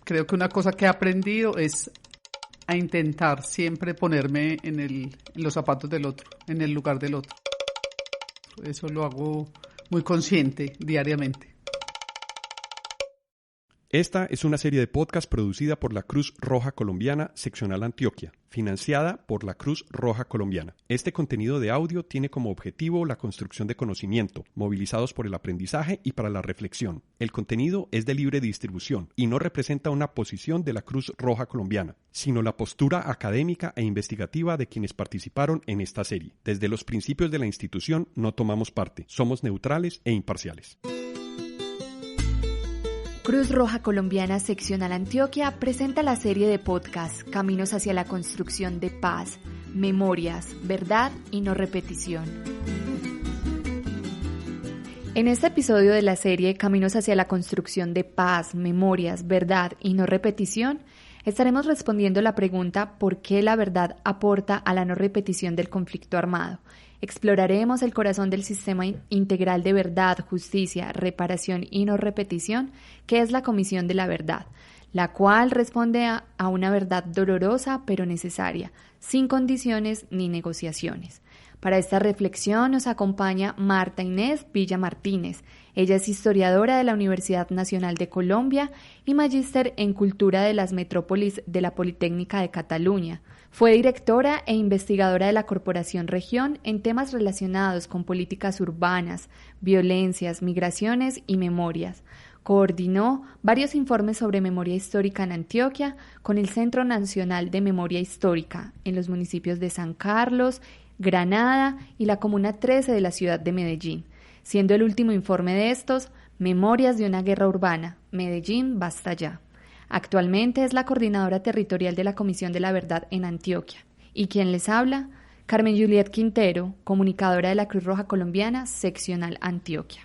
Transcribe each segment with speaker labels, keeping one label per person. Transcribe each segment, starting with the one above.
Speaker 1: Creo que una cosa que he aprendido es a intentar siempre ponerme en los zapatos del otro, en el lugar del otro. Eso lo hago muy consciente diariamente.
Speaker 2: Esta es una serie de podcast producida por la Cruz Roja Colombiana, Seccional Antioquia, financiada por la Cruz Roja Colombiana. Este contenido de audio tiene como objetivo la construcción de conocimiento, movilizados por el aprendizaje y para la reflexión. El contenido es de libre distribución y no representa una posición de la Cruz Roja Colombiana, sino la postura académica e investigativa de quienes participaron en esta serie. Desde los principios de la institución no tomamos parte, somos neutrales e imparciales.
Speaker 3: Cruz Roja Colombiana Seccional Antioquia presenta la serie de podcast Caminos hacia la construcción de paz, memorias, verdad y no repetición. En este episodio de la serie Caminos hacia la construcción de paz, memorias, verdad y no repetición, estaremos respondiendo la pregunta ¿por qué la verdad aporta a la no repetición del conflicto armado? Exploraremos el corazón del sistema integral de verdad, justicia, reparación y no repetición, que es la Comisión de la Verdad, la cual responde a una verdad dolorosa pero necesaria, sin condiciones ni negociaciones. Para esta reflexión nos acompaña Marta Inés Villa Martínez. Ella es historiadora de la Universidad Nacional de Colombia y magíster en Cultura de las Metrópolis de la Politécnica de Cataluña. Fue directora e investigadora de la Corporación Región en temas relacionados con políticas urbanas, violencias, migraciones y memorias. Coordinó varios informes sobre memoria histórica en Antioquia con el Centro Nacional de Memoria Histórica en los municipios de San Carlos, Granada y la Comuna 13 de la ciudad de Medellín, siendo el último informe de estos Memorias de una guerra urbana, Medellín, basta ya. Actualmente es la coordinadora territorial de la Comisión de la Verdad en Antioquia. ¿Y quien les habla? Carmen Juliet Quintero, comunicadora de la Cruz Roja Colombiana, Seccional Antioquia.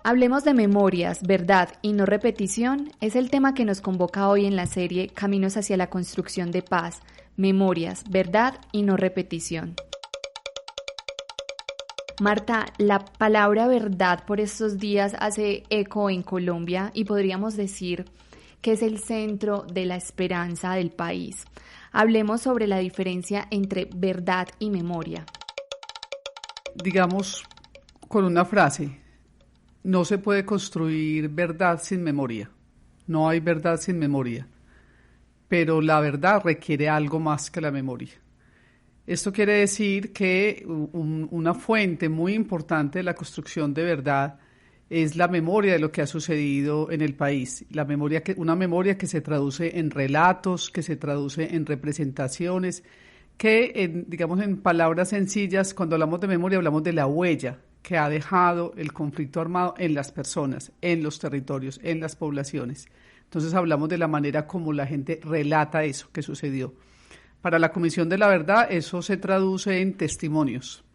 Speaker 3: Hablemos de memorias, verdad y no repetición es el tema que nos convoca hoy en la serie Caminos hacia la construcción de paz, memorias, verdad y no repetición. Marta, la palabra verdad por estos días hace eco en Colombia y podríamos decir que es el centro de la esperanza del país. Hablemos sobre la diferencia entre verdad y memoria.
Speaker 1: Digamos con una frase, no se puede construir verdad sin memoria. No hay verdad sin memoria. Pero la verdad requiere algo más que la memoria. Esto quiere decir que una fuente muy importante de la construcción de verdad es la memoria de lo que ha sucedido en el país. Una memoria que se traduce en relatos, que se traduce en representaciones, que digamos en palabras sencillas, cuando hablamos de memoria hablamos de la huella que ha dejado el conflicto armado en las personas, en los territorios, en las poblaciones. Entonces hablamos de la manera como la gente relata eso que sucedió. Para la Comisión de la Verdad eso se traduce en testimonios.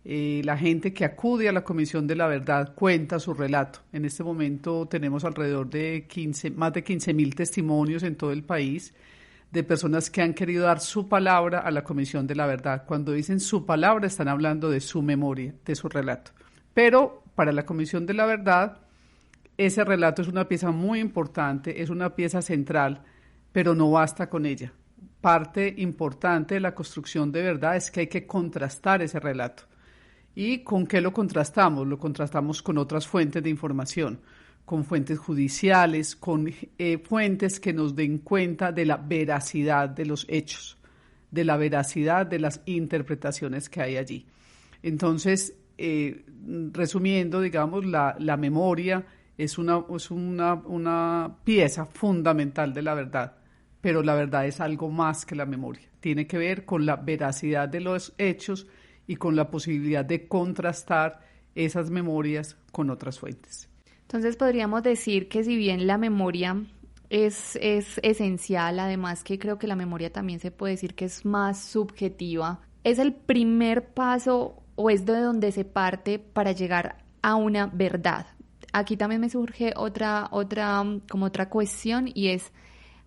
Speaker 1: La gente que acude a la Comisión de la Verdad cuenta su relato. En este momento tenemos alrededor de más de 15.000 testimonios en todo el país de personas que han querido dar su palabra a la Comisión de la Verdad. Cuando dicen su palabra están hablando de su memoria, de su relato. Pero para la Comisión de la Verdad ese relato es una pieza muy importante, es una pieza central, pero no basta con ella. Parte importante de la construcción de verdad es que hay que contrastar ese relato. ¿Y con qué lo contrastamos? Lo contrastamos con otras fuentes de información, con fuentes judiciales, con fuentes que nos den cuenta de la veracidad de los hechos, de la veracidad de las interpretaciones que hay allí. Entonces, resumiendo, digamos, la memoria es una pieza fundamental de la verdad. Pero la verdad es algo más que la memoria. Tiene que ver con la veracidad de los hechos y con la posibilidad de contrastar esas memorias con otras fuentes.
Speaker 3: Entonces podríamos decir que si bien la memoria es esencial, además que creo que la memoria también se puede decir que es más subjetiva, es el primer paso o es de donde se parte para llegar a una verdad. Aquí también me surge otra cuestión y es,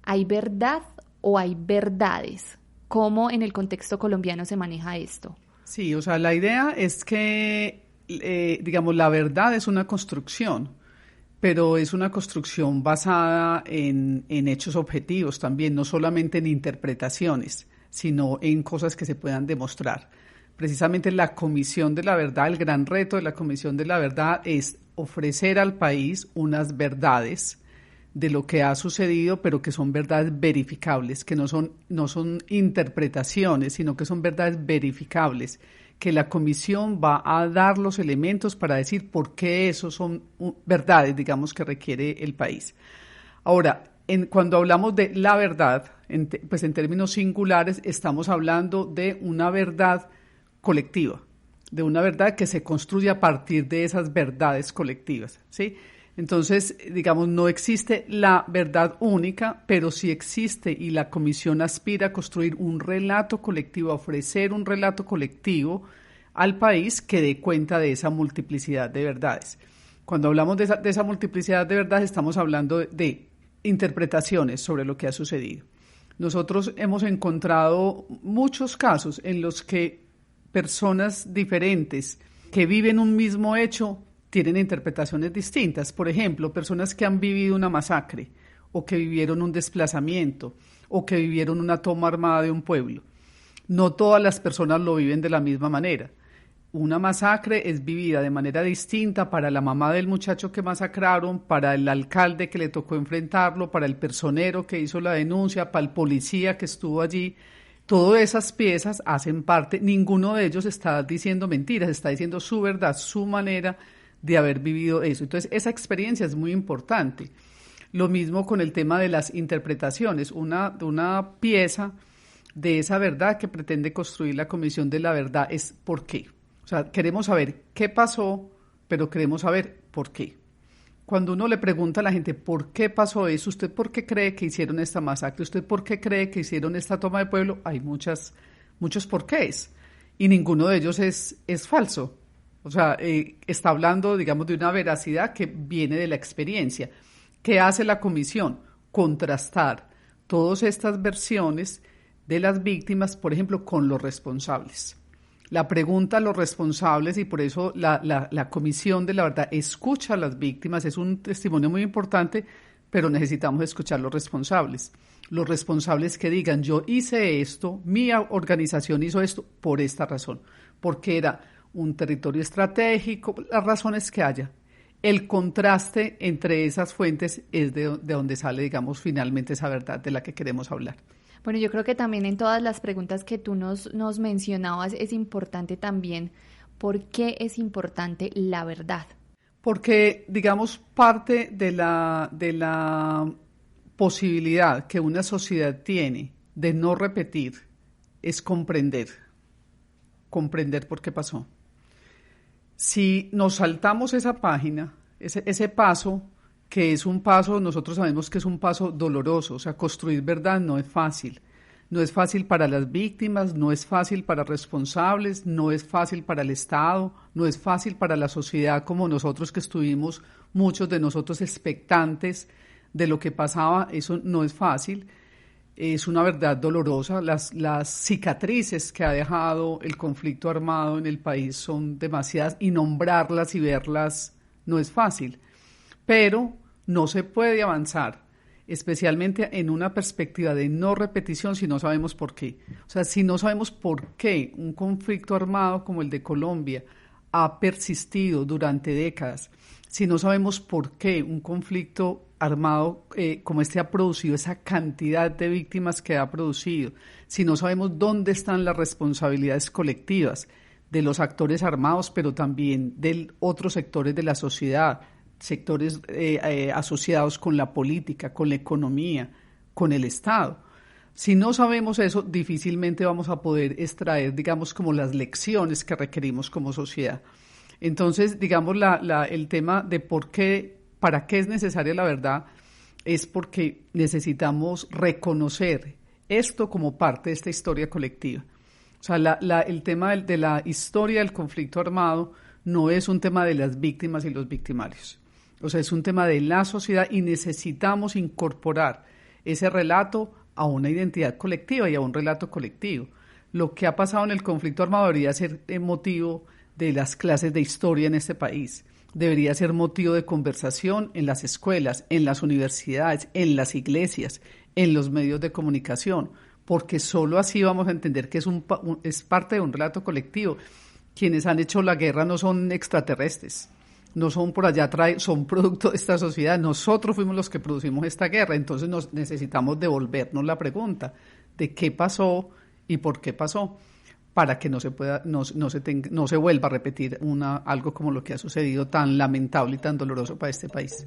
Speaker 3: ¿hay verdad o hay verdades? ¿Cómo en el contexto colombiano se maneja esto?
Speaker 1: Sí, o sea, la idea es que, digamos, la verdad es una construcción, pero es una construcción basada en hechos objetivos también, no solamente en interpretaciones, sino en cosas que se puedan demostrar. Precisamente la Comisión de la Verdad, el gran reto de la Comisión de la Verdad es ofrecer al país unas verdades de lo que ha sucedido, pero que son verdades verificables, que no son interpretaciones, sino que son verdades verificables, que la comisión va a dar los elementos para decir por qué esos son verdades, digamos, que requiere el país. Ahora, cuando hablamos de la verdad, pues en términos singulares, estamos hablando de una verdad colectiva, de una verdad que se construye a partir de esas verdades colectivas, ¿sí? Entonces, digamos, no existe la verdad única, pero sí existe, y la comisión aspira a construir un relato colectivo, a ofrecer un relato colectivo al país que dé cuenta de esa multiplicidad de verdades. Cuando hablamos de esa multiplicidad de verdades, estamos hablando de interpretaciones sobre lo que ha sucedido. Nosotros hemos encontrado muchos casos en los que personas diferentes que viven un mismo hecho tienen interpretaciones distintas. Por ejemplo, personas que han vivido una masacre o que vivieron un desplazamiento o que vivieron una toma armada de un pueblo. No todas las personas lo viven de la misma manera. Una masacre es vivida de manera distinta para la mamá del muchacho que masacraron, para el alcalde que le tocó enfrentarlo, para el personero que hizo la denuncia, para el policía que estuvo allí. Todas esas piezas hacen parte, ninguno de ellos está diciendo mentiras, está diciendo su verdad, su manera de haber vivido eso. Entonces, esa experiencia es muy importante. Lo mismo con el tema de las interpretaciones, una pieza de esa verdad que pretende construir la Comisión de la Verdad es ¿por qué? O sea, queremos saber qué pasó, pero queremos saber por qué. Cuando uno le pregunta a la gente ¿por qué pasó eso? ¿Usted por qué cree que hicieron esta masacre? ¿Usted por qué cree que hicieron esta toma de pueblo? Hay muchos porqués y ninguno de ellos es falso. O sea, está hablando, digamos, de una veracidad que viene de la experiencia. ¿Qué hace la comisión? Contrastar todas estas versiones de las víctimas, por ejemplo, con los responsables. La pregunta a los responsables, y por eso la Comisión de la Verdad escucha a las víctimas, es un testimonio muy importante, pero necesitamos escuchar a los responsables. Los responsables que digan, yo hice esto, mi organización hizo esto por esta razón, porque era un territorio estratégico, las razones que haya. El contraste entre esas fuentes es de donde sale, digamos, finalmente esa verdad de la que queremos hablar.
Speaker 3: Bueno, yo creo que también en todas las preguntas que tú nos mencionabas es importante también por qué es importante la verdad.
Speaker 1: Porque, digamos, parte de la posibilidad que una sociedad tiene de no repetir es comprender por qué pasó. Si nos saltamos esa página, ese paso, que es un paso, nosotros sabemos que es un paso doloroso, o sea, construir verdad no es fácil. No es fácil para las víctimas, no es fácil para responsables, no es fácil para el Estado, no es fácil para la sociedad como nosotros que estuvimos, muchos de nosotros expectantes de lo que pasaba, eso no es fácil. Es una verdad dolorosa, las cicatrices que ha dejado el conflicto armado en el país son demasiadas y nombrarlas y verlas no es fácil. Pero no se puede avanzar, especialmente en una perspectiva de no repetición, si no sabemos por qué. O sea, si no sabemos por qué un conflicto armado como el de Colombia ha persistido durante décadas, si no sabemos por qué un conflicto armado como este ha producido esa cantidad de víctimas que ha producido, si no sabemos dónde están las responsabilidades colectivas de los actores armados, pero también de otros sectores de la sociedad, sectores asociados con la política, con la economía, con el Estado. Si no sabemos eso, difícilmente vamos a poder extraer, digamos, como las lecciones que requerimos como sociedad. Entonces, digamos, el tema de para qué es necesaria la verdad es porque necesitamos reconocer esto como parte de esta historia colectiva. O sea, el tema de la historia del conflicto armado no es un tema de las víctimas y los victimarios. O sea, es un tema de la sociedad y necesitamos incorporar ese relato a una identidad colectiva y a un relato colectivo. Lo que ha pasado en el conflicto armado debería ser motivo de las clases de historia en este país. debería ser motivo de conversación en las escuelas, en las universidades, en las iglesias, en los medios de comunicación, porque solo así vamos a entender que es parte de un relato colectivo. Quienes han hecho la guerra no son extraterrestres, no son por allá, son producto de esta sociedad. Nosotros fuimos los que producimos esta guerra, entonces necesitamos devolvernos la pregunta de qué pasó y por qué pasó, para que no se vuelva a repetir algo como lo que ha sucedido, tan lamentable y tan doloroso para este país.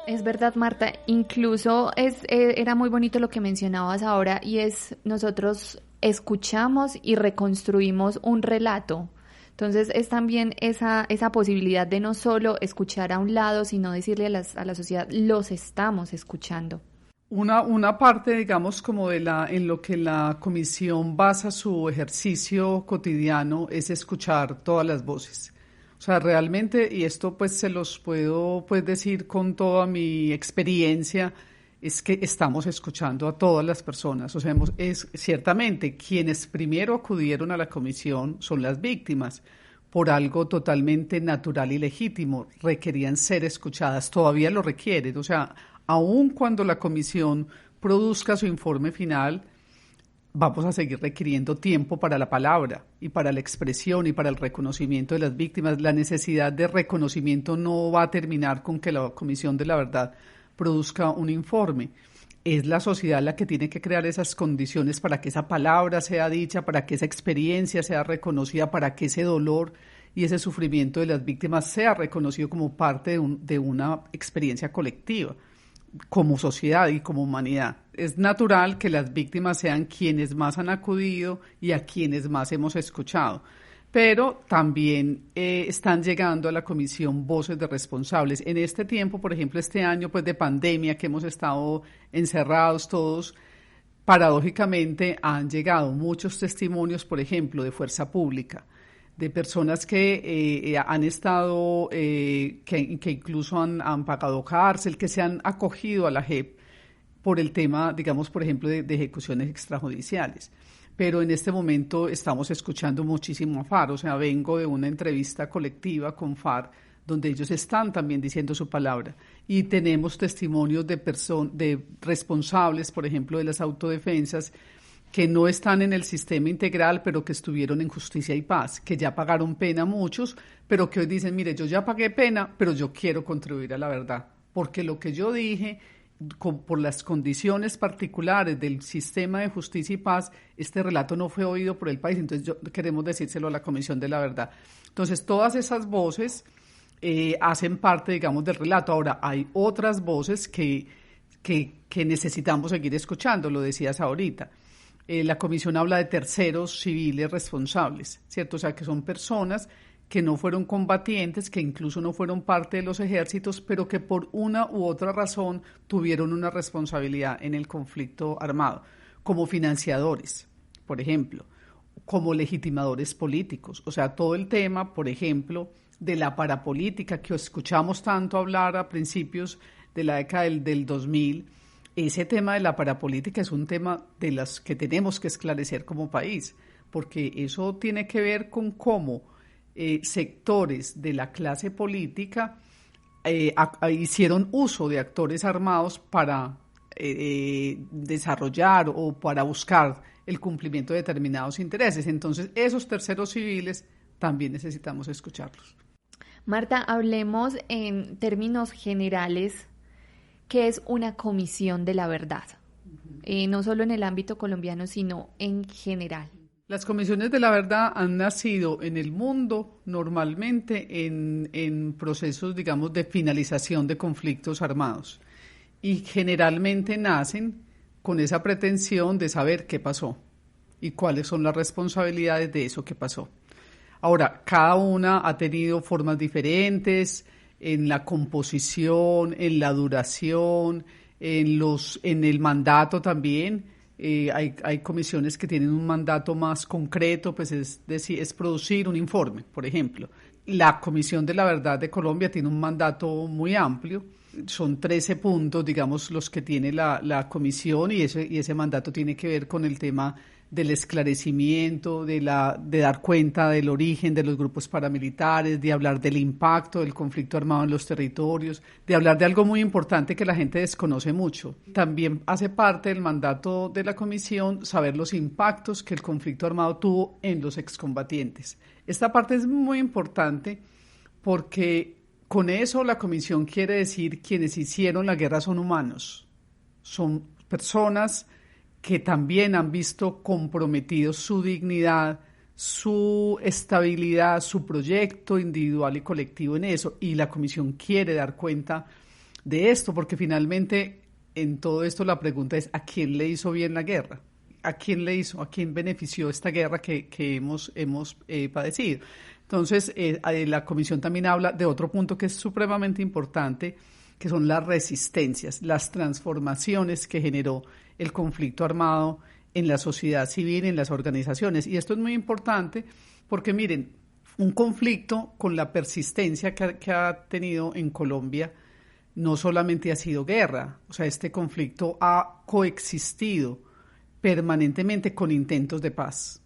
Speaker 3: Es verdad, Marta, incluso era muy bonito lo que mencionabas ahora, y nosotros escuchamos y reconstruimos un relato. Entonces es también esa posibilidad de no solo escuchar a un lado, sino decirle a la sociedad, los estamos escuchando.
Speaker 1: Una parte, digamos, como en lo que la comisión basa su ejercicio cotidiano es escuchar todas las voces. O sea, realmente, y esto pues se los puedo pues decir con toda mi experiencia, es que estamos escuchando a todas las personas. O sea, ciertamente quienes primero acudieron a la comisión son las víctimas, por algo totalmente natural y legítimo, requerían ser escuchadas, todavía lo requieren. O sea, aun cuando la comisión produzca su informe final, vamos a seguir requiriendo tiempo para la palabra y para la expresión y para el reconocimiento de las víctimas. La necesidad de reconocimiento no va a terminar con que la Comisión de la Verdad produzca un informe. Es la sociedad la que tiene que crear esas condiciones para que esa palabra sea dicha, para que esa experiencia sea reconocida, para que ese dolor y ese sufrimiento de las víctimas sea reconocido como parte de una experiencia colectiva, como sociedad y como humanidad. Es natural que las víctimas sean quienes más han acudido y a quienes más hemos escuchado, pero también están llegando a la comisión voces de responsables. En este tiempo, por ejemplo, este año pues de pandemia, que hemos estado encerrados todos, paradójicamente han llegado muchos testimonios, por ejemplo, de fuerza pública, de personas que han estado, que incluso han pagado cárcel, que se han acogido a la JEP por el tema, digamos, por ejemplo, de ejecuciones extrajudiciales. Pero en este momento estamos escuchando muchísimo a FARC. O sea, vengo de una entrevista colectiva con FARC, donde ellos están también diciendo su palabra. Y tenemos testimonios de responsables, por ejemplo, de las autodefensas, que no están en el sistema integral, pero que estuvieron en Justicia y Paz, que ya pagaron pena muchos, pero que hoy dicen, mire, yo ya pagué pena, pero yo quiero contribuir a la verdad, porque lo que yo dije, por las condiciones particulares del sistema de Justicia y Paz, este relato no fue oído por el país, entonces queremos decírselo a la Comisión de la Verdad. Entonces, todas esas voces hacen parte, digamos, del relato. Ahora, hay otras voces que necesitamos seguir escuchando, lo decías ahorita. La comisión habla de terceros civiles responsables, ¿cierto? O sea, que son personas que no fueron combatientes, que incluso no fueron parte de los ejércitos, pero que por una u otra razón tuvieron una responsabilidad en el conflicto armado, como financiadores, por ejemplo, como legitimadores políticos. O sea, todo el tema, por ejemplo, de la parapolítica que escuchamos tanto hablar a principios de la década del 2000, ese tema de la parapolítica es un tema de las que tenemos que esclarecer como país, porque eso tiene que ver con cómo sectores de la clase política hicieron uso de actores armados para desarrollar o para buscar el cumplimiento de determinados intereses. Entonces, esos terceros civiles también necesitamos escucharlos.
Speaker 3: Marta, hablemos en términos generales. ¿Qué es una comisión de la verdad? No solo en el ámbito colombiano, sino en general.
Speaker 1: Las comisiones de la verdad han nacido en el mundo normalmente en procesos, digamos, de finalización de conflictos armados, y generalmente nacen con esa pretensión de saber qué pasó y cuáles son las responsabilidades de eso que pasó. Ahora, cada una ha tenido formas diferentes en la composición, en la duración, en el mandato también. Hay comisiones que tienen un mandato más concreto, pues es producir un informe, por ejemplo. La Comisión de la Verdad de Colombia tiene un mandato muy amplio son 13 puntos, digamos, los que tiene la comisión, y ese mandato tiene que ver con el tema del esclarecimiento, de dar cuenta del origen de los grupos paramilitares, de hablar del impacto del conflicto armado en los territorios, de hablar de algo muy importante que la gente desconoce mucho. También hace parte del mandato de la comisión saber los impactos que el conflicto armado tuvo en los excombatientes. Esta parte es muy importante porque con eso la comisión quiere decir quienes hicieron la guerra son humanos, son personas que también han visto comprometidos su dignidad, su estabilidad, su proyecto individual y colectivo en eso, y la comisión quiere dar cuenta de esto, porque finalmente en todo esto la pregunta es ¿a quién le hizo bien la guerra? ¿A quién le hizo? ¿A quién benefició esta guerra que hemos padecido? Entonces, la comisión también habla de otro punto que es supremamente importante, que son las resistencias, las transformaciones que generó el conflicto armado en la sociedad civil, en las organizaciones. Y esto es muy importante porque, miren, un conflicto con la persistencia que ha tenido en Colombia no solamente ha sido guerra, o sea, este conflicto ha coexistido permanentemente con intentos de paz,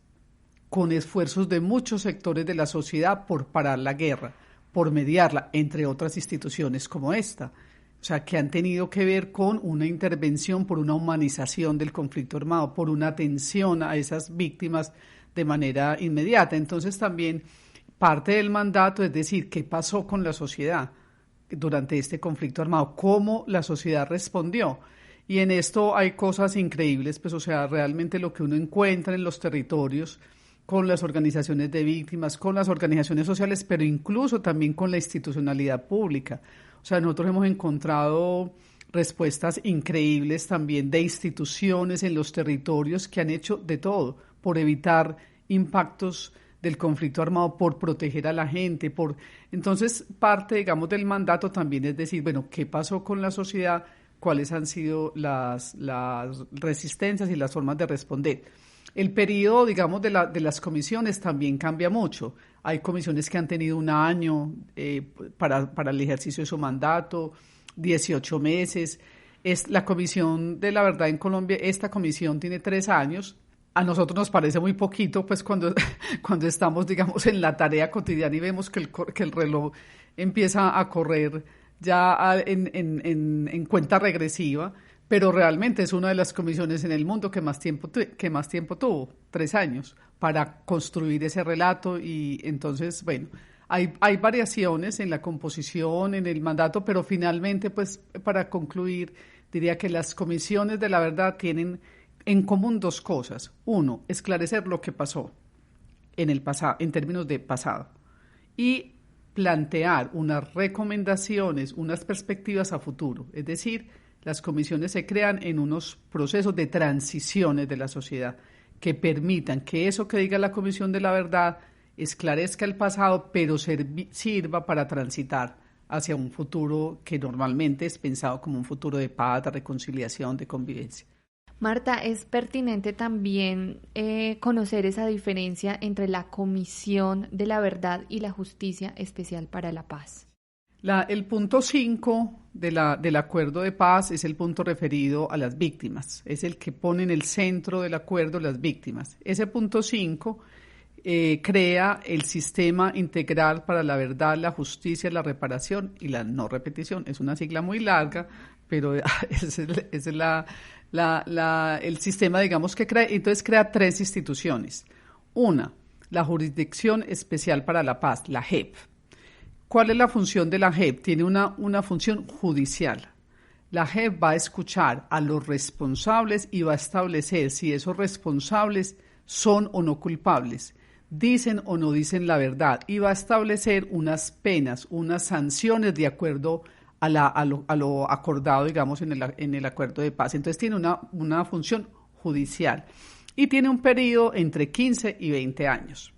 Speaker 1: con esfuerzos de muchos sectores de la sociedad por parar la guerra, por mediarla, entre otras instituciones como esta. O sea, que han tenido que ver con una intervención, por una humanización del conflicto armado, por una atención a esas víctimas de manera inmediata. Entonces también parte del mandato es decir, ¿qué pasó con la sociedad durante este conflicto armado? ¿Cómo la sociedad respondió? Y en esto hay cosas increíbles, pues o sea, realmente lo que uno encuentra en los territorios con las organizaciones de víctimas, con las organizaciones sociales, pero incluso también con la institucionalidad pública. O sea, nosotros hemos encontrado respuestas increíbles también de instituciones en los territorios que han hecho de todo por evitar impactos del conflicto armado, por proteger a la gente. Entonces, parte, digamos, del mandato también es decir, bueno, ¿qué pasó con la sociedad? ¿Cuáles han sido las resistencias y las formas de responder? El periodo, digamos, de las comisiones también cambia mucho. Hay comisiones que han tenido un año para el ejercicio de su mandato, 18 meses. La Comisión de la Verdad en Colombia, esta comisión tiene 3 años. A nosotros nos parece muy poquito, pues cuando estamos, digamos, en la tarea cotidiana y vemos que el reloj empieza a correr ya en cuenta regresiva. Pero realmente es una de las comisiones en el mundo que más tiempo tuvo, 3 años, para construir ese relato. Y entonces, bueno, hay variaciones en la composición, en el mandato, pero finalmente, pues, para concluir, diría que las comisiones de la verdad tienen en común 2 cosas. 1, esclarecer lo que pasó en el pasado, en términos de pasado, y plantear unas recomendaciones, unas perspectivas a futuro, es decir, las comisiones se crean en unos procesos de transiciones de la sociedad que permitan que eso que diga la Comisión de la Verdad esclarezca el pasado, pero sirva para transitar hacia un futuro que normalmente es pensado como un futuro de paz, de reconciliación, de convivencia.
Speaker 3: Marta, es pertinente también conocer esa diferencia entre la Comisión de la Verdad y la Justicia Especial para la Paz.
Speaker 1: El punto 5 del acuerdo de paz es el punto referido a las víctimas, es el que pone en el centro del acuerdo las víctimas. Ese punto 5 crea el sistema integral para la verdad, la justicia, la reparación y la no repetición. Es una sigla muy larga, pero es el sistema, digamos, que crea. Entonces crea 3 instituciones. Una, la Jurisdicción Especial para la Paz, la JEP. ¿Cuál es la función de la JEP? Tiene una función judicial. La JEP va a escuchar a los responsables y va a establecer si esos responsables son o no culpables, dicen o no dicen la verdad, y va a establecer unas penas, unas sanciones de acuerdo a lo acordado, digamos, en el acuerdo de paz. Entonces tiene una función judicial y tiene un periodo entre 15 y 20 años.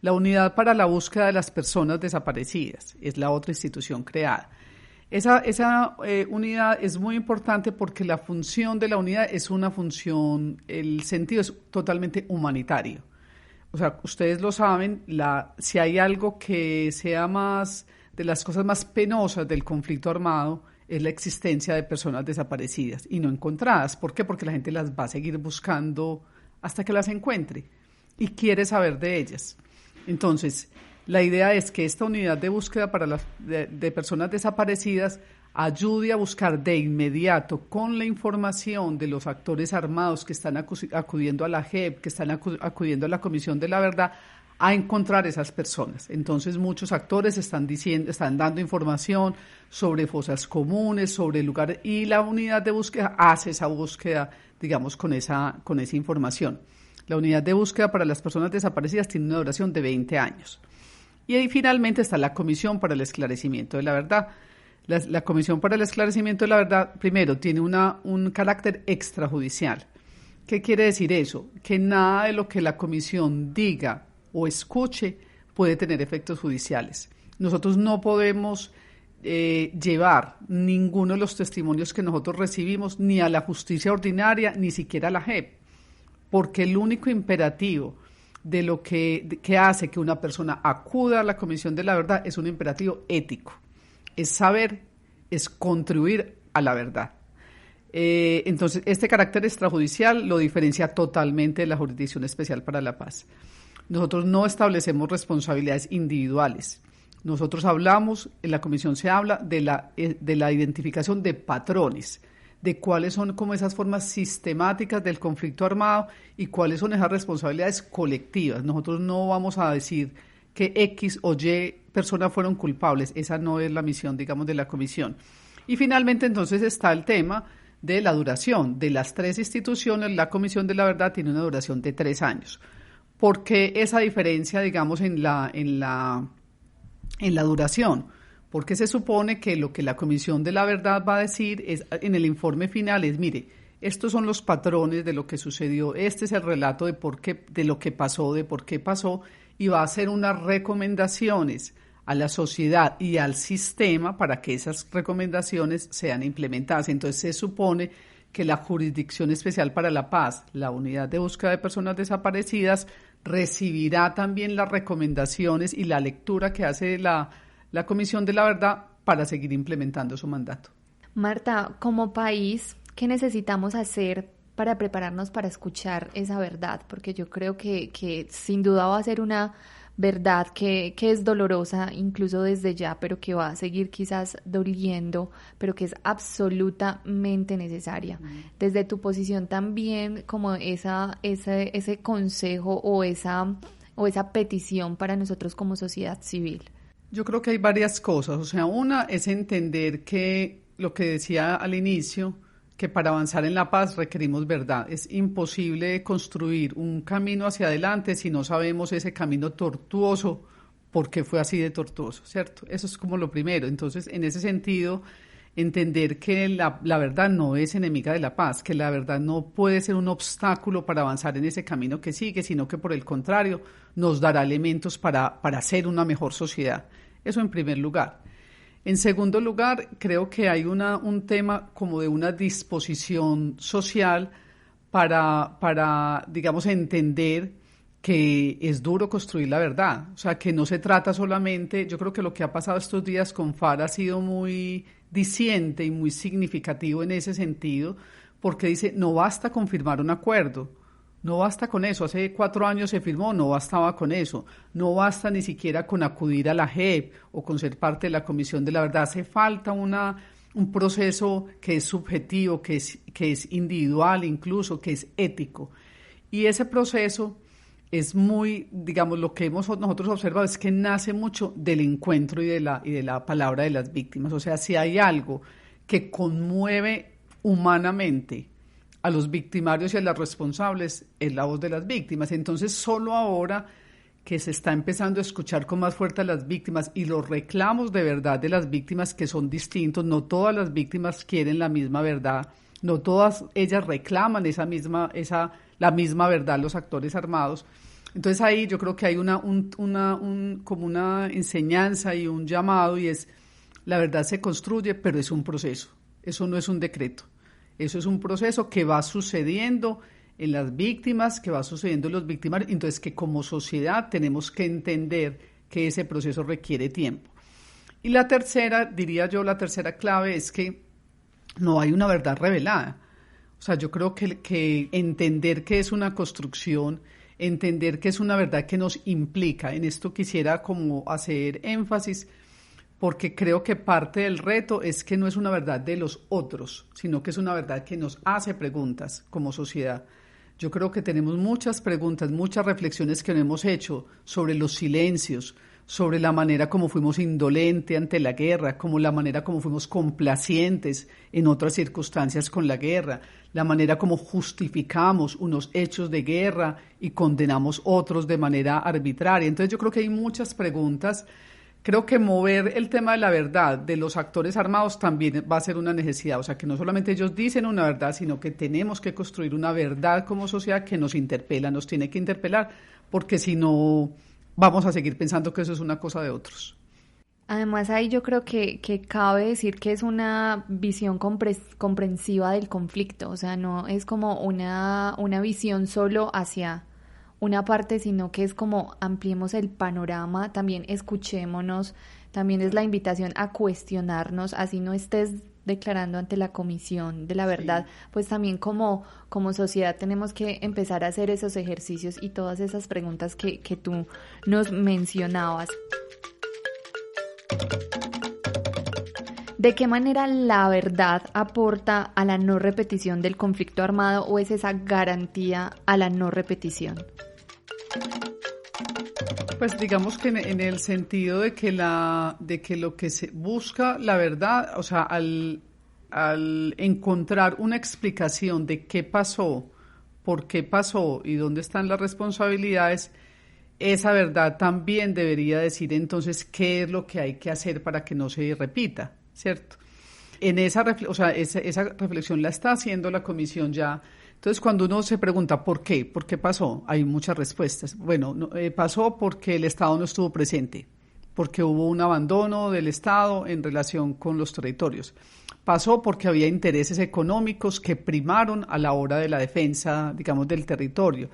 Speaker 1: La Unidad para la Búsqueda de las Personas Desaparecidas es la otra institución creada. Esa unidad es muy importante porque la función de la unidad es una función, el sentido es totalmente humanitario. O sea, ustedes lo saben, si hay algo que sea más de las cosas más penosas del conflicto armado, es la existencia de personas desaparecidas y no encontradas. ¿Por qué? Porque la gente las va a seguir buscando hasta que las encuentre y quiere saber de ellas. Entonces, la idea es que esta unidad de búsqueda para de personas desaparecidas ayude a buscar de inmediato con la información de los actores armados que están acudiendo a la JEP, que están acudiendo a la Comisión de la Verdad, a encontrar esas personas. Entonces muchos actores están dando información sobre fosas comunes, sobre lugares, y la unidad de búsqueda hace esa búsqueda, digamos, con esa información. La unidad de búsqueda para las personas desaparecidas tiene una duración de 20 años. Y ahí finalmente está la Comisión para el Esclarecimiento de la Verdad. La Comisión para el Esclarecimiento de la Verdad, primero, tiene un carácter extrajudicial. ¿Qué quiere decir eso? Que nada de lo que la Comisión diga o escuche puede tener efectos judiciales. Nosotros no podemos llevar ninguno de los testimonios que nosotros recibimos ni a la justicia ordinaria, ni siquiera a la JEP, porque el único imperativo de lo que hace que una persona acuda a la Comisión de la Verdad es un imperativo ético. Es saber, es contribuir a la verdad. Entonces, este carácter extrajudicial lo diferencia totalmente de la Jurisdicción Especial para la Paz. Nosotros no establecemos responsabilidades individuales. Nosotros hablamos, en la comisión se habla de la identificación de patrones, de cuáles son como esas formas sistemáticas del conflicto armado y cuáles son esas responsabilidades colectivas. Nosotros no vamos a decir que X o Y personas fueron culpables. Esa no es la misión, digamos, de la comisión. Y finalmente, entonces, está el tema de la duración. De las 3 instituciones, la Comisión de la Verdad tiene una duración de 3 años. ¿Por qué esa diferencia, digamos, en la duración? Porque se supone que lo que la Comisión de la Verdad va a decir en el informe final es, mire, estos son los patrones de lo que sucedió, este es el relato de lo que pasó, de por qué pasó, y va a hacer unas recomendaciones a la sociedad y al sistema para que esas recomendaciones sean implementadas. Entonces se supone que la Jurisdicción Especial para la Paz, la Unidad de Búsqueda de Personas Desaparecidas, recibirá también las recomendaciones y la lectura que hace la Comisión de la Verdad para seguir implementando su mandato.
Speaker 3: Marta, como país, ¿qué necesitamos hacer para prepararnos para escuchar esa verdad? Porque yo creo que sin duda va a ser una verdad que es dolorosa incluso desde ya, pero que va a seguir quizás doliendo, pero que es absolutamente necesaria. Desde tu posición también, como ese consejo o esa petición para nosotros como sociedad civil.
Speaker 1: Yo creo que hay varias cosas. O sea, una es entender que lo que decía al inicio, que para avanzar en la paz requerimos verdad. Es imposible construir un camino hacia adelante si no sabemos ese camino tortuoso, por qué fue así de tortuoso, ¿cierto? Eso es como lo primero. Entonces, en ese sentido, entender que la verdad no es enemiga de la paz, que la verdad no puede ser un obstáculo para avanzar en ese camino que sigue, sino que por el contrario nos dará elementos para ser una mejor sociedad. Eso en primer lugar. En segundo lugar, creo que hay un tema como de una disposición social para, digamos, entender que es duro construir la verdad. O sea, que no se trata solamente, yo creo que lo que ha pasado estos días con FARC ha sido muy diciente y muy significativo en ese sentido, porque dice, no basta con firmar un acuerdo, no basta con eso, hace 4 años se firmó, no bastaba con eso, no basta ni siquiera con acudir a la JEP o con ser parte de la Comisión de la Verdad, hace falta un proceso que es subjetivo, que es individual incluso, que es ético. Y ese proceso es muy, digamos, lo que nosotros observado es que nace mucho del encuentro y de la palabra de las víctimas. O sea, si hay algo que conmueve humanamente a los victimarios y a las responsables, es la voz de las víctimas. Entonces, solo ahora que se está empezando a escuchar con más fuerza a las víctimas y los reclamos de verdad de las víctimas, que son distintos, no todas las víctimas quieren la misma verdad, no todas ellas reclaman la misma verdad, los actores armados. Entonces ahí yo creo que hay como una enseñanza y un llamado, y es, la verdad se construye, pero es un proceso, eso no es un decreto. Eso es un proceso que va sucediendo en las víctimas, que va sucediendo en los victimarios, entonces que como sociedad tenemos que entender que ese proceso requiere tiempo. Y la tercera, diría yo, la tercera clave es que no hay una verdad revelada. O sea, yo creo que entender que es una construcción, entender que es una verdad que nos implica, en esto quisiera como hacer énfasis, porque creo que parte del reto es que no es una verdad de los otros, sino que es una verdad que nos hace preguntas como sociedad. Yo creo que tenemos muchas preguntas, muchas reflexiones que no hemos hecho sobre los silencios, sobre la manera como fuimos indolentes ante la guerra, como la manera como fuimos complacientes en otras circunstancias con la guerra, la manera como justificamos unos hechos de guerra y condenamos otros de manera arbitraria. Entonces yo creo que hay muchas preguntas. Creo que mover el tema de la verdad de los actores armados también va a ser una necesidad. O sea, que no solamente ellos dicen una verdad, sino que tenemos que construir una verdad como sociedad que nos interpela, nos tiene que interpelar, porque si no, vamos a seguir pensando que eso es una cosa de otros.
Speaker 3: Además, ahí yo creo que cabe decir que es una visión comprensiva del conflicto. O sea, no es como una visión solo hacia una parte, sino que es como ampliemos el panorama, también escuchémonos, también es la invitación a cuestionarnos, así no estés declarando ante la Comisión de la Verdad, sí. Pues también como sociedad tenemos que empezar a hacer esos ejercicios y todas esas preguntas que tú nos mencionabas. ¿De qué manera la verdad aporta a la no repetición del conflicto armado o es esa garantía a la no repetición?
Speaker 1: Pues digamos que en el sentido de que lo que se busca la verdad, o sea, al encontrar una explicación de qué pasó, por qué pasó y dónde están las responsabilidades, esa verdad también debería decir entonces qué es lo que hay que hacer para que no se repita, ¿cierto? En esa reflexión la está haciendo la comisión ya. Entonces, cuando uno se pregunta ¿por qué pasó? Hay muchas respuestas. Bueno, pasó porque el Estado no estuvo presente, porque hubo un abandono del Estado en relación con los territorios. Pasó porque había intereses económicos que primaron a la hora de la defensa, digamos, del territorio.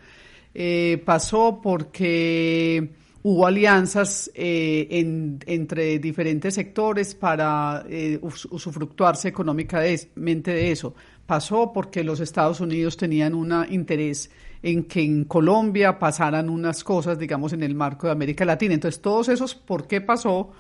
Speaker 1: Pasó porque hubo alianzas entre diferentes sectores para usufructuarse económicamente de eso. Pasó porque los Estados Unidos tenían un interés en que en Colombia pasaran unas cosas, digamos, en el marco de América Latina. Entonces, todos esos por qué pasó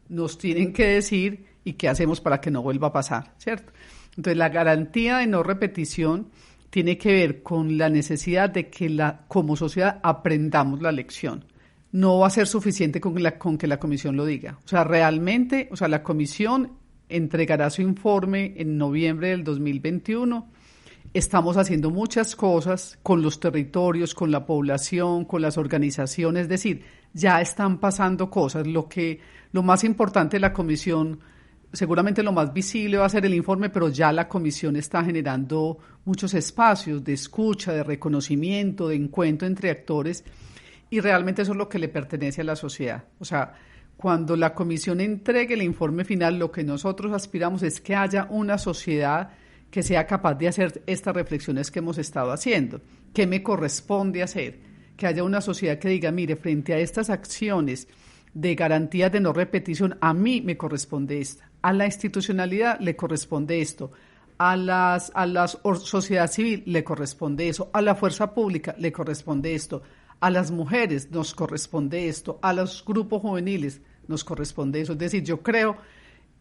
Speaker 1: nos tienen que decir y qué hacemos para que no vuelva a pasar, ¿cierto? Entonces, la garantía de no repetición tiene que ver con la necesidad de que como sociedad aprendamos la lección. No va a ser suficiente con que la comisión lo diga. O sea, realmente, la comisión entregará su informe en noviembre del 2021. Estamos haciendo muchas cosas con los territorios, con la población, con las organizaciones, es decir, ya están pasando cosas. Lo más importante de la comisión, seguramente lo más visible va a ser el informe, pero ya la comisión está generando muchos espacios de escucha, de reconocimiento, de encuentro entre actores, y realmente eso es lo que le pertenece a la sociedad. O sea, cuando la comisión entregue el informe final, lo que nosotros aspiramos es que haya una sociedad que sea capaz de hacer estas reflexiones que hemos estado haciendo. ¿Qué me corresponde hacer? Que haya una sociedad que diga, mire, frente a estas acciones de garantías de no repetición, a mí me corresponde esta. A la institucionalidad le corresponde esto. A la sociedad civil le corresponde eso. A la fuerza pública le corresponde esto. A las mujeres nos corresponde esto, a los grupos juveniles nos corresponde eso. Es decir, yo creo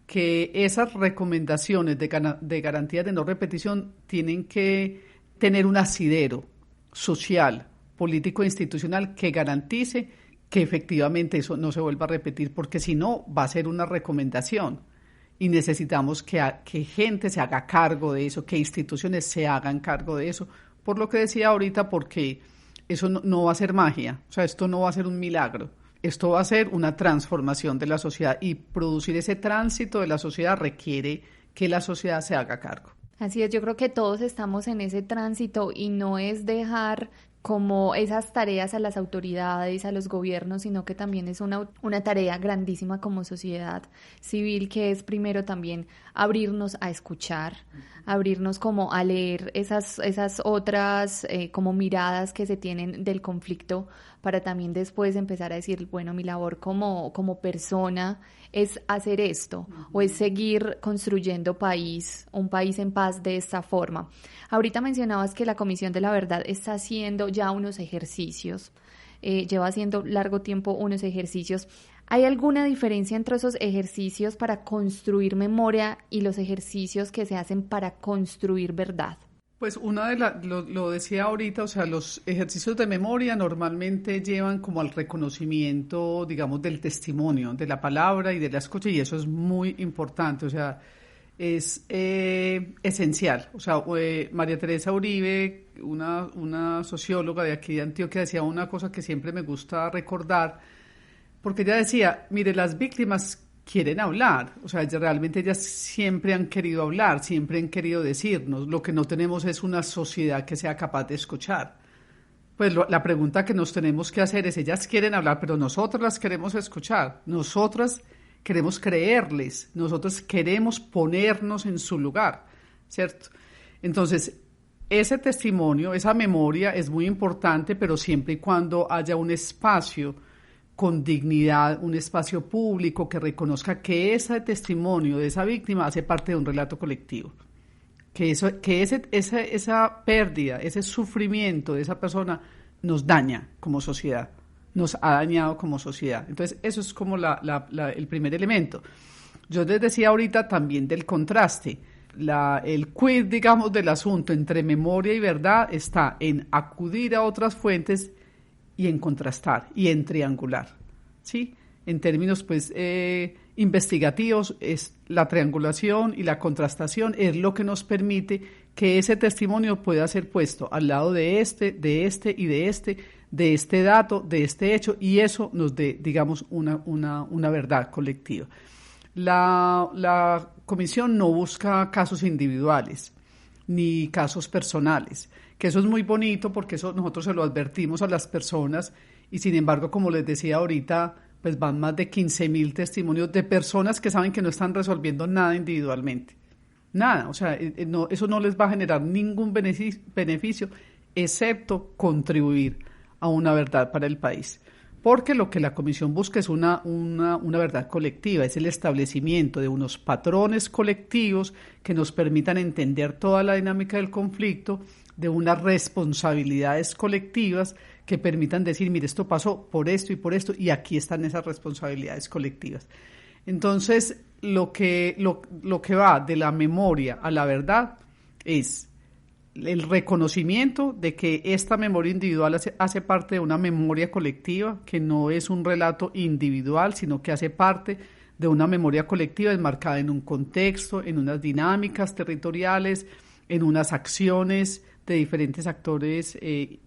Speaker 1: que esas recomendaciones de garantías de no repetición tienen que tener un asidero social, político e institucional que garantice que efectivamente eso no se vuelva a repetir, porque si no va a ser una recomendación y necesitamos que gente se haga cargo de eso, que instituciones se hagan cargo de eso, por lo que decía ahorita, porque eso no va a ser magia, o sea, esto no va a ser un milagro, esto va a ser una transformación de la sociedad y producir ese tránsito de la sociedad requiere que la sociedad se haga cargo.
Speaker 3: Así es, yo creo que todos estamos en ese tránsito y no es dejar como esas tareas a las autoridades, a los gobiernos, sino que también es una tarea grandísima como sociedad civil, que es primero también abrirnos a escuchar, abrirnos como a leer esas otras como miradas que se tienen del conflicto, para también después empezar a decir, bueno, mi labor como persona es hacer esto, o es seguir construyendo un país en paz de esta forma. Ahorita mencionabas que la Comisión de la Verdad está haciendo ya unos ejercicios, lleva haciendo largo tiempo unos ejercicios. ¿Hay alguna diferencia entre esos ejercicios para construir memoria y los ejercicios que se hacen para construir verdad?
Speaker 1: Pues lo decía ahorita, o sea, los ejercicios de memoria normalmente llevan como al reconocimiento, digamos, del testimonio, de la palabra y de la escucha, y eso es muy importante, o sea, es esencial. O sea, María Teresa Uribe, una socióloga de aquí de Antioquia, decía una cosa que siempre me gusta recordar, porque ella decía, mire, las víctimas quieren hablar, o sea, realmente ellas siempre han querido hablar, siempre han querido decirnos, lo que no tenemos es una sociedad que sea capaz de escuchar. Pues la pregunta que nos tenemos que hacer es, ellas quieren hablar, pero nosotros las queremos escuchar, nosotras queremos creerles, nosotros queremos ponernos en su lugar, ¿cierto? Entonces, ese testimonio, esa memoria es muy importante, pero siempre y cuando haya un espacio con dignidad, un espacio público que reconozca que ese testimonio de esa víctima hace parte de un relato colectivo, que esa pérdida, ese sufrimiento de esa persona nos daña como sociedad, nos ha dañado como sociedad. Entonces, eso es como el primer elemento. Yo les decía ahorita también del contraste. El quid, digamos, del asunto entre memoria y verdad está en acudir a otras fuentes y en contrastar y en triangular, ¿sí? En términos, pues, investigativos, es la triangulación y la contrastación es lo que nos permite que ese testimonio pueda ser puesto al lado de este y de este dato, de este hecho, y eso nos dé, digamos, una verdad colectiva. La comisión no busca casos individuales ni casos personales, que eso es muy bonito porque eso nosotros se lo advertimos a las personas y sin embargo, como les decía ahorita, pues van más de 15,000 testimonios de personas que saben que no están resolviendo nada individualmente. Nada, o sea, eso no les va a generar ningún beneficio excepto contribuir a una verdad para el país. Porque lo que la Comisión busca es una verdad colectiva, es el establecimiento de unos patrones colectivos que nos permitan entender toda la dinámica del conflicto, de unas responsabilidades colectivas que permitan decir, mire, esto pasó por esto, y aquí están esas responsabilidades colectivas. Entonces, lo que va de la memoria a la verdad es el reconocimiento de que esta memoria individual hace parte de una memoria colectiva, que no es un relato individual, sino que hace parte de una memoria colectiva enmarcada en un contexto, en unas dinámicas territoriales, en unas acciones de diferentes actores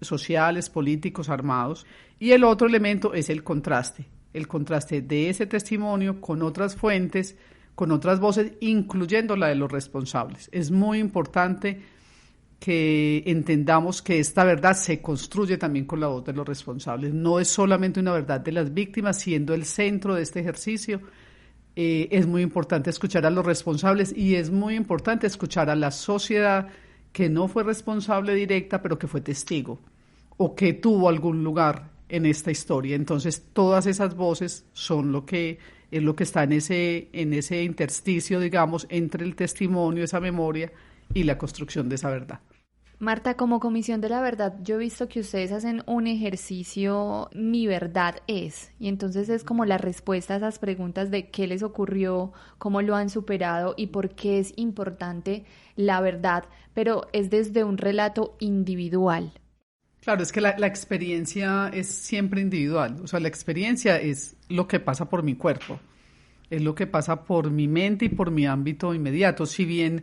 Speaker 1: sociales, políticos, armados. Y el otro elemento es el contraste de ese testimonio con otras fuentes, con otras voces, incluyendo la de los responsables. Es muy importante que entendamos que esta verdad se construye también con la voz de los responsables. No es solamente una verdad de las víctimas, siendo el centro de este ejercicio. Es muy importante escuchar a los responsables y es muy importante escuchar a la sociedad que no fue responsable directa, pero que fue testigo o que tuvo algún lugar en esta historia. Entonces, todas esas voces son lo que está en ese intersticio, digamos, entre el testimonio, esa memoria y la construcción de esa verdad.
Speaker 3: Marta, como Comisión de la Verdad, yo he visto que ustedes hacen un ejercicio, Mi Verdad Es, y entonces es como la respuesta a esas preguntas de qué les ocurrió, cómo lo han superado y por qué es importante la verdad, pero es desde un relato individual.
Speaker 1: Claro, es que la experiencia es siempre individual, o sea, la experiencia es lo que pasa por mi cuerpo, es lo que pasa por mi mente y por mi ámbito inmediato, si bien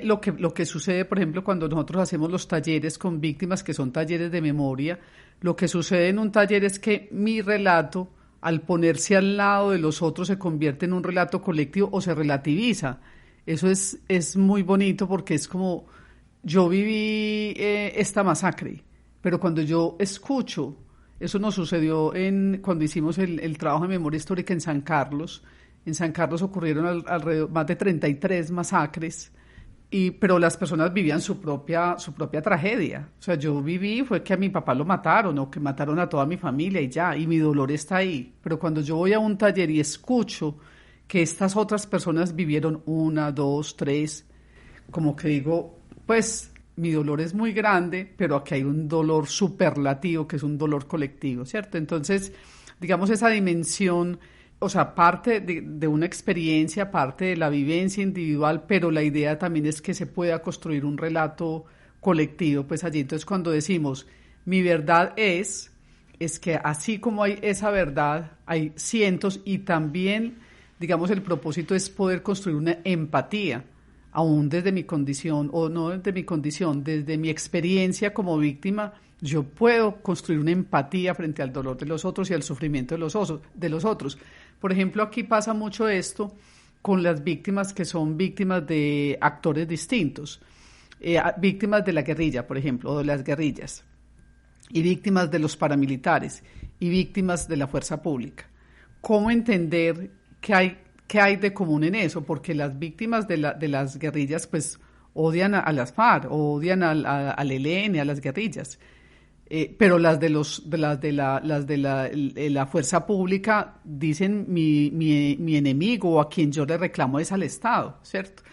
Speaker 1: lo que sucede, por ejemplo, cuando nosotros hacemos los talleres con víctimas, que son talleres de memoria, lo que sucede en un taller es que mi relato, al ponerse al lado de los otros, se convierte en un relato colectivo o se relativiza. Eso es muy bonito porque es como, yo viví esta masacre, Pero cuando yo escucho, eso nos sucedió cuando hicimos el trabajo de memoria histórica en San Carlos. En San Carlos ocurrieron alrededor más de 33 masacres, pero las personas vivían su propia tragedia. O sea, yo viví, fue que a mi papá lo mataron o que mataron a toda mi familia y ya, y mi dolor está ahí. Pero cuando yo voy a un taller y escucho que estas otras personas vivieron 1, 2, 3, como que digo, pues mi dolor es muy grande, pero aquí hay un dolor superlativo que es un dolor colectivo, ¿cierto? Entonces, digamos, esa dimensión, o sea, parte de una experiencia, parte de la vivencia individual, pero la idea también es que se pueda construir un relato colectivo, pues allí. Entonces, cuando decimos, mi verdad es que así como hay esa verdad, hay cientos, y también, digamos, el propósito es poder construir una empatía, aún desde mi condición, o no desde mi condición, desde mi experiencia como víctima, yo puedo construir una empatía frente al dolor de los otros y al sufrimiento de los otros. Por ejemplo, aquí pasa mucho esto con las víctimas que son víctimas de actores distintos, víctimas de la guerrilla, por ejemplo, o de las guerrillas, y víctimas de los paramilitares, y víctimas de la fuerza pública. ¿Cómo entender qué hay de común en eso? Porque las víctimas de las guerrillas pues odian a las FARC, o odian al ELN, a las guerrillas, pero las de la fuerza pública dicen mi enemigo, o a quien yo le reclamo es al Estado, ¿cierto?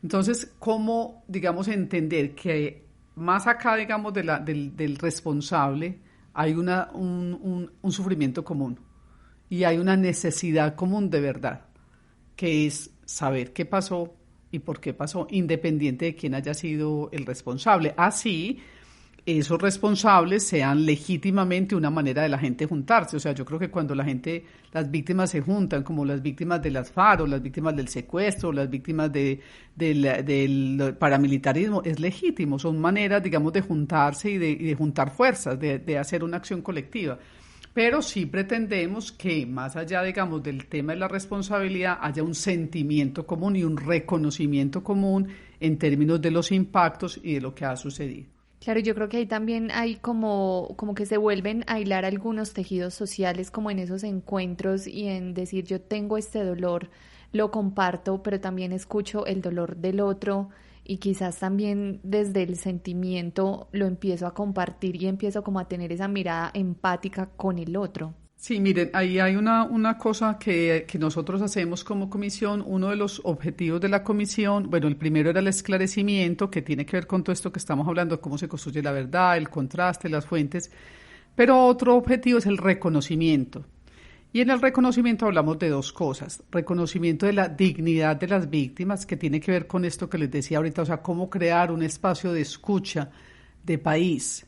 Speaker 1: Entonces, ¿cómo, digamos, entender que más acá, digamos, del responsable hay un sufrimiento común y hay una necesidad común de verdad, que es saber qué pasó y por qué pasó, independiente de quién haya sido el responsable? Así, esos responsables sean legítimamente una manera de la gente juntarse. O sea, yo creo que cuando las víctimas se juntan, como las víctimas de las FARC, o las víctimas del secuestro, las víctimas del paramilitarismo, es legítimo. Son maneras, digamos, de juntarse y de juntar fuerzas, de hacer una acción colectiva. Pero sí pretendemos que más allá, digamos, del tema de la responsabilidad, haya un sentimiento común y un reconocimiento común en términos de los impactos y de lo que ha sucedido.
Speaker 3: Claro, yo creo que ahí también hay como que se vuelven a hilar algunos tejidos sociales como en esos encuentros y en decir yo tengo este dolor, lo comparto, pero también escucho el dolor del otro y quizás también desde el sentimiento lo empiezo a compartir y empiezo como a tener esa mirada empática con el otro.
Speaker 1: Sí, miren, ahí hay una cosa que nosotros hacemos como comisión. Uno de los objetivos de la comisión, bueno, el primero era el esclarecimiento, que tiene que ver con todo esto que estamos hablando, cómo se construye la verdad, el contraste, las fuentes, pero otro objetivo es el reconocimiento. Y en el reconocimiento hablamos de dos cosas: reconocimiento de la dignidad de las víctimas, que tiene que ver con esto que les decía ahorita, o sea, cómo crear un espacio de escucha, de país,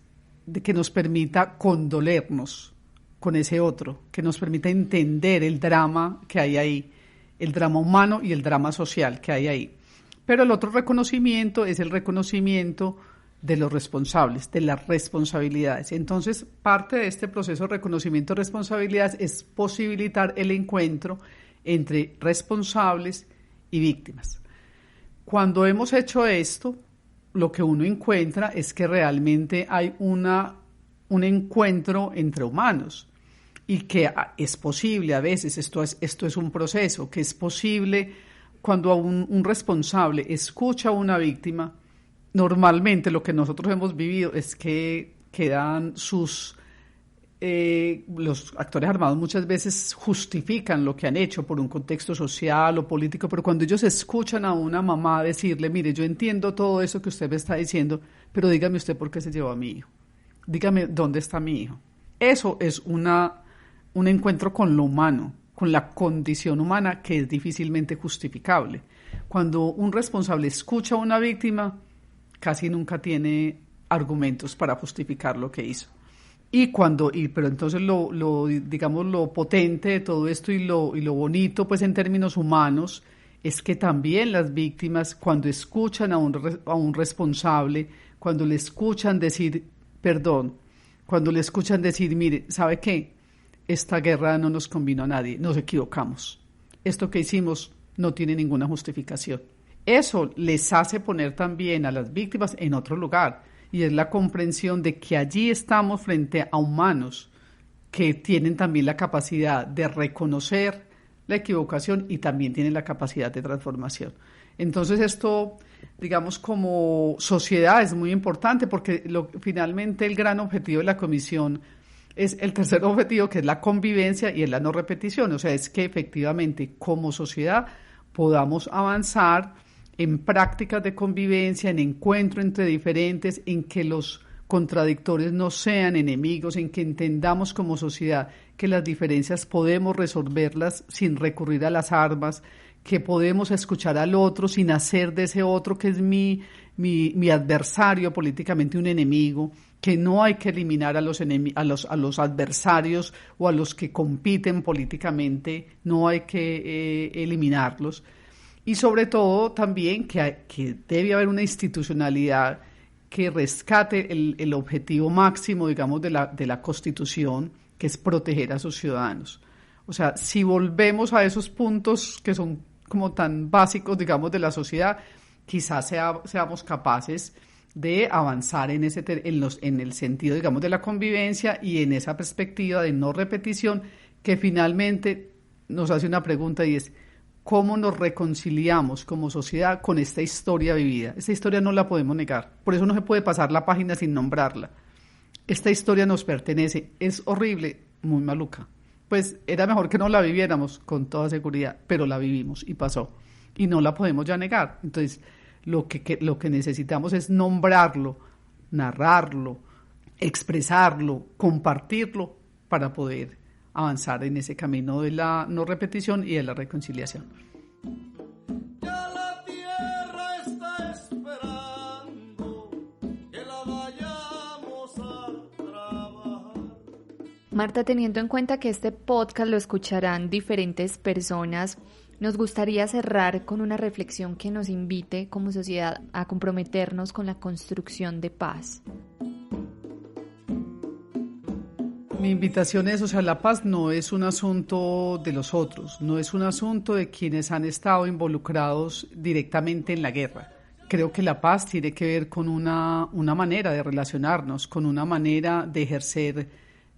Speaker 1: que nos permita condolernos con ese otro, que nos permita entender el drama que hay ahí, el drama humano y el drama social que hay ahí. Pero el otro reconocimiento es el reconocimiento de los responsables, de las responsabilidades. Entonces, parte de este proceso de reconocimiento de responsabilidades es posibilitar el encuentro entre responsables y víctimas. Cuando hemos hecho esto, lo que uno encuentra es que realmente hay un encuentro entre humanos, y que es posible a veces, esto es un proceso, que es posible cuando un responsable escucha a una víctima. Normalmente lo que nosotros hemos vivido es que quedan los actores armados muchas veces justifican lo que han hecho por un contexto social o político, pero cuando ellos escuchan a una mamá decirle, mire, yo entiendo todo eso que usted me está diciendo, pero dígame usted por qué se llevó a mi hijo, dígame dónde está mi hijo. Eso es un encuentro con lo humano, con la condición humana, que es difícilmente justificable. Cuando un responsable escucha a una víctima, casi nunca tiene argumentos para justificar lo que hizo. Pero entonces digamos, lo potente de todo esto y lo bonito, pues en términos humanos, es que también las víctimas, cuando escuchan a un responsable, cuando le escuchan decir perdón, cuando le escuchan decir, mire, ¿sabe qué? Esta guerra no nos convino a nadie, nos equivocamos. Esto que hicimos no tiene ninguna justificación. Eso les hace poner también a las víctimas en otro lugar y es la comprensión de que allí estamos frente a humanos que tienen también la capacidad de reconocer la equivocación y también tienen la capacidad de transformación. Entonces esto, digamos, como sociedad es muy importante porque finalmente el gran objetivo de la comisión es el tercer objetivo, que es la convivencia y es la no repetición. O sea, es que efectivamente como sociedad podamos avanzar en prácticas de convivencia, en encuentro entre diferentes, en que los contradictores no sean enemigos, en que entendamos como sociedad que las diferencias podemos resolverlas sin recurrir a las armas, que podemos escuchar al otro sin hacer de ese otro que es mi adversario políticamente un enemigo, que no hay que eliminar a los adversarios o a los que compiten políticamente, no hay que eliminarlos. Y sobre todo también que debe haber una institucionalidad que rescate el objetivo máximo, digamos, de la Constitución, que es proteger a sus ciudadanos. O sea, si volvemos a esos puntos que son como tan básicos, digamos, de la sociedad, quizás seamos capaces de avanzar en el sentido, digamos, de la convivencia y en esa perspectiva de no repetición, que finalmente nos hace una pregunta y es: ¿cómo nos reconciliamos como sociedad con esta historia vivida? Esta historia no la podemos negar, por eso no se puede pasar la página sin nombrarla. Esta historia nos pertenece, es horrible, muy maluca. Pues era mejor que no la viviéramos con toda seguridad, pero la vivimos y pasó, y no la podemos ya negar. Entonces, lo que necesitamos es nombrarlo, narrarlo, expresarlo, compartirlo para poder avanzar en ese camino de la no repetición y de la reconciliación.
Speaker 4: Ya la tierra está esperando que la vayamos a trabajar.
Speaker 3: Marta, teniendo en cuenta que este podcast lo escucharán diferentes personas, nos gustaría cerrar con una reflexión que nos invite como sociedad a comprometernos con la construcción de paz.
Speaker 1: Mi invitación es, la paz no es un asunto de los otros, no es un asunto de quienes han estado involucrados directamente en la guerra. Creo que la paz tiene que ver con una manera de relacionarnos, con una manera de ejercer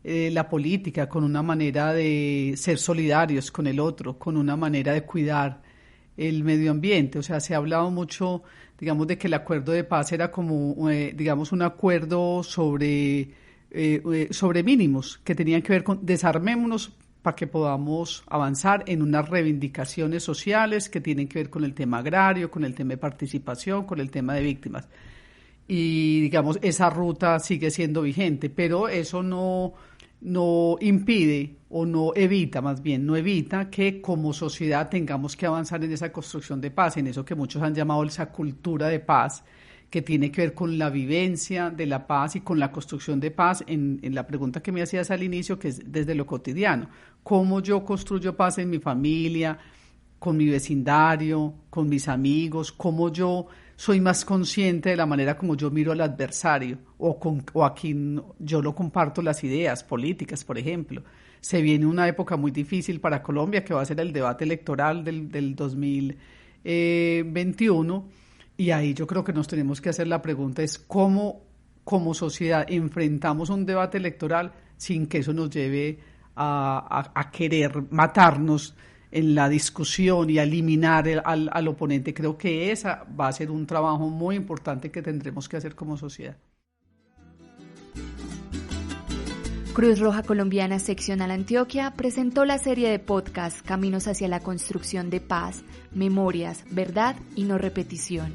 Speaker 1: la política, con una manera de ser solidarios con el otro, con una manera de cuidar el medio ambiente. O sea, se ha hablado mucho, digamos, de que el acuerdo de paz era como, digamos, un acuerdo sobre mínimos que tenían que ver con desarmémonos para que podamos avanzar en unas reivindicaciones sociales que tienen que ver con el tema agrario, con el tema de participación, con el tema de víctimas. Y, digamos, esa ruta sigue siendo vigente, pero eso no impide o no evita que como sociedad tengamos que avanzar en esa construcción de paz, en eso que muchos han llamado esa cultura de paz, que tiene que ver con la vivencia de la paz y con la construcción de paz en la pregunta que me hacías al inicio, que es desde lo cotidiano. ¿Cómo yo construyo paz en mi familia, con mi vecindario, con mis amigos? ¿Cómo yo soy más consciente de la manera como yo miro al adversario o a quien yo no comparto las ideas políticas, por ejemplo? Se viene una época muy difícil para Colombia, que va a ser el debate electoral del 2021, y ahí yo creo que nos tenemos que hacer la pregunta es cómo como sociedad enfrentamos un debate electoral sin que eso nos lleve a querer matarnos en la discusión y a eliminar al oponente. Creo que esa va a ser un trabajo muy importante que tendremos que hacer como sociedad.
Speaker 3: Cruz Roja Colombiana Seccional Antioquia presentó la serie de podcast Caminos hacia la construcción de paz, memorias, verdad y no repetición.